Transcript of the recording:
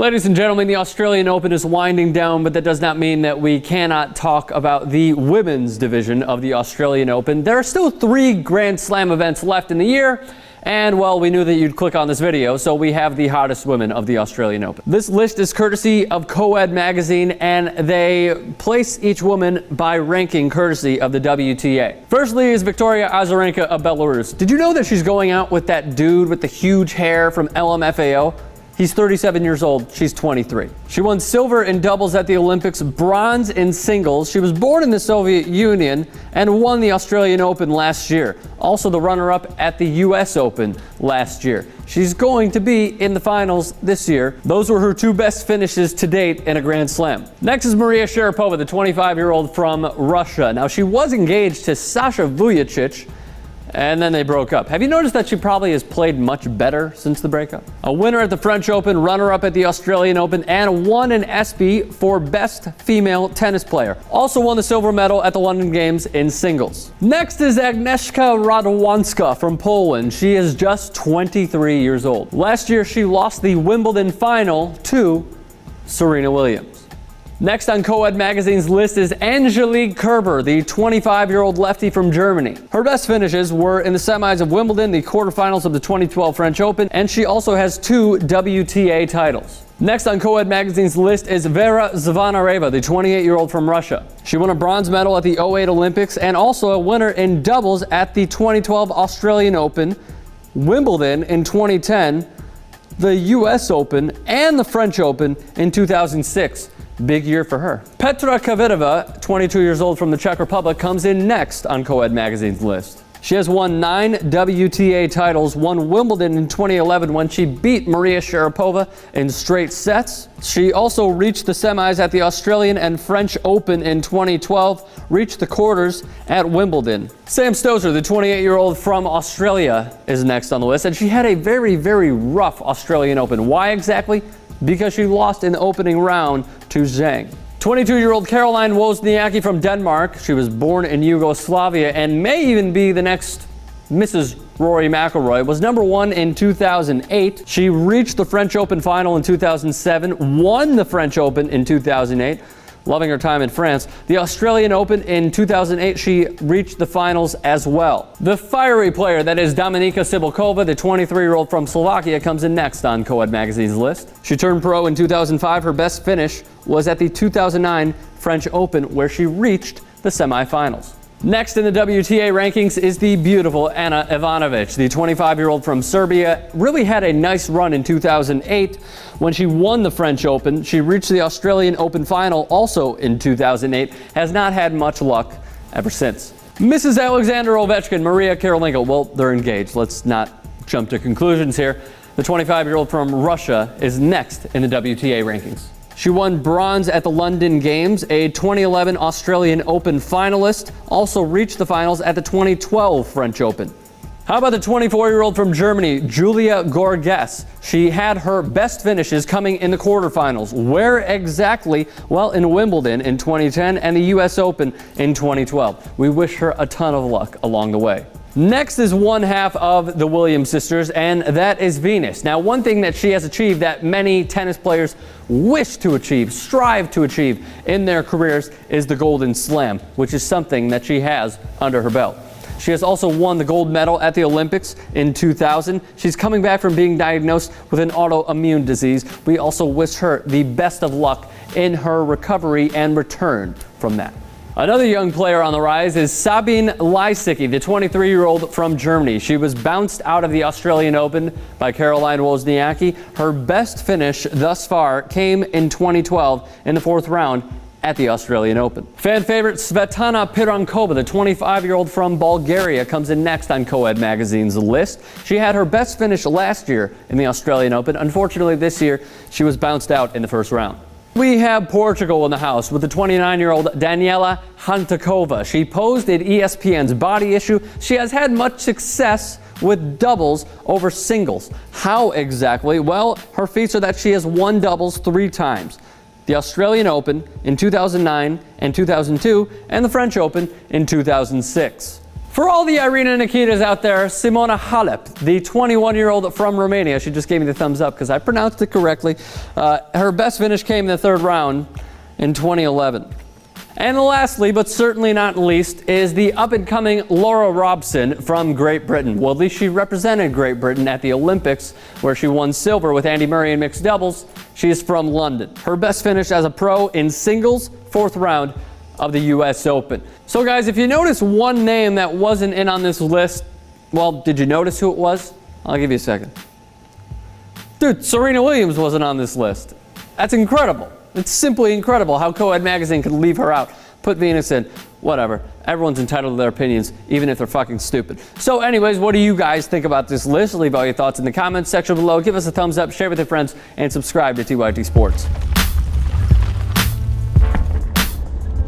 Ladies and gentlemen, the Australian Open is winding down, but that does not mean that we cannot talk about the women's division of the Australian Open. There are still 3 Grand Slam events left in the year, and well, we knew that you'd click on this video, so we have the hottest women of the Australian Open. This list is courtesy of Co-Ed magazine, and they place each woman by ranking courtesy of the WTA. Firstly is Victoria Azarenka of Belarus. Did you know that she's going out with that dude with the huge hair from LMFAO? He's 37 years old, she's 23. She won silver in doubles at the Olympics, bronze in singles. She was born in the Soviet Union and won the Australian Open last year. Also the runner-up at the US Open last year. She's going to be in the finals this year. Those were her 2 best finishes to date in a Grand Slam. Next is Maria Sharapova, the 25-year-old from Russia. Now she was engaged to Sasha Vujacic, and then they broke up. Have you noticed that she probably has played much better since the breakup? A winner at the French Open, runner-up at the Australian Open, and won an ESPY for Best Female Tennis Player. Also won the silver medal at the London Games in singles. Next is Agnieszka Radwanska from Poland. She is just 23 years old. Last year, she lost the Wimbledon final to Serena Williams. Next on Co-Ed magazine's list is Angelique Kerber, the 25-year-old lefty from Germany. Her best finishes were in the semis of Wimbledon, the quarterfinals of the 2012 French Open, and she also has 2 WTA titles. Next on Co-Ed magazine's list is Vera Zvonareva, the 28-year-old from Russia. She won a bronze medal at the 2008 Olympics and also a winner in doubles at the 2012 Australian Open, Wimbledon in 2010, the US Open, and the French Open in 2006. Big year for her. Petra Kvitova, 22 years old from the Czech Republic, comes in next on Co-Ed magazine's list. She has won 9 WTA titles, won Wimbledon in 2011 when she beat Maria Sharapova in straight sets. She also reached the semis at the Australian and French Open in 2012, reached the quarters at Wimbledon. Sam Stosur, the 28-year-old from Australia, is next on the list, and she had a very, very rough Australian Open. Why exactly? Because she lost in the opening round to Zhang. 22-year-old Caroline Wozniacki from Denmark. She was born in Yugoslavia and may even be the next Mrs. Rory McIlroy. Was number 1 in 2008. She reached the French Open final in 2007, won the French Open in 2008. Loving her time in France. The Australian Open in 2008, she reached the finals as well. The fiery player that is Dominika Cibulkova, the 23-year-old from Slovakia, comes in next on Co-Ed magazine's list. She turned pro in 2005. Her best finish was at the 2009 French Open, where she reached the semifinals. Next in the WTA rankings is the beautiful Ana Ivanovic, the 25-year-old from Serbia. Really had a nice run in 2008 when she won the French Open. She reached the Australian Open final also in 2008. Has not had much luck ever since. Mrs. Alexander Ovechkin, Maria Karolinka. Well, they're engaged. Let's not jump to conclusions here. The 25-year-old from Russia is next in the WTA rankings. She won bronze at the London Games, a 2011 Australian Open finalist, also reached the finals at the 2012 French Open. How about the 24-year-old from Germany, Julia Gorges? She had her best finishes coming in the quarterfinals. Where exactly? Well, in Wimbledon in 2010 and the US Open in 2012. We wish her a ton of luck along the way. Next is one half of the Williams sisters, and that is Venus. Now, one thing that she has achieved that many tennis players wish to achieve, strive to achieve in their careers is the Golden Slam, which is something that she has under her belt. She has also won the gold medal at the Olympics in 2000. She's coming back from being diagnosed with an autoimmune disease. We also wish her the best of luck in her recovery and return from that. Another young player on the rise is Sabine Lisicki, the 23-year-old from Germany. She was bounced out of the Australian Open by Caroline Wozniacki. Her best finish thus far came in 2012 in the 4th round at the Australian Open. Fan favorite Svetlana Pirankova, the 25-year-old from Bulgaria, comes in next on Co-Ed magazine's list. She had her best finish last year in the Australian Open. Unfortunately, this year, she was bounced out in the 1st round. We have Portugal in the house with the 29-year-old Daniela Hantakova. She posed at ESPN's Body Issue. She has had much success with doubles over singles. How exactly? Well, her feats are that she has won doubles 3 times. The Australian Open in 2009 and 2002, and the French Open in 2006. For all the Irina Nikitas out there, Simona Halep, the 21-year-old from Romania, she just gave me the thumbs up because I pronounced it correctly. Her best finish came in the third round in 2011. And lastly, but certainly not least, is the up-and-coming Laura Robson from Great Britain. Well, at least she represented Great Britain at the Olympics, where she won silver with Andy Murray in mixed doubles. She is from London. Her best finish as a pro in singles, fourth round of the U.S. Open. So guys, if you notice one name that wasn't in on this list, well, did you notice who it was? I'll give you a second. Dude, Serena Williams wasn't on this list. That's incredible. It's simply incredible how Co-Ed Magazine could leave her out, put Venus in, whatever. Everyone's entitled to their opinions, even if they're fucking stupid. So anyways, what do you guys think about this list? Leave all your thoughts in the comments section below. Give us a thumbs up, share with your friends, and subscribe to TYT Sports.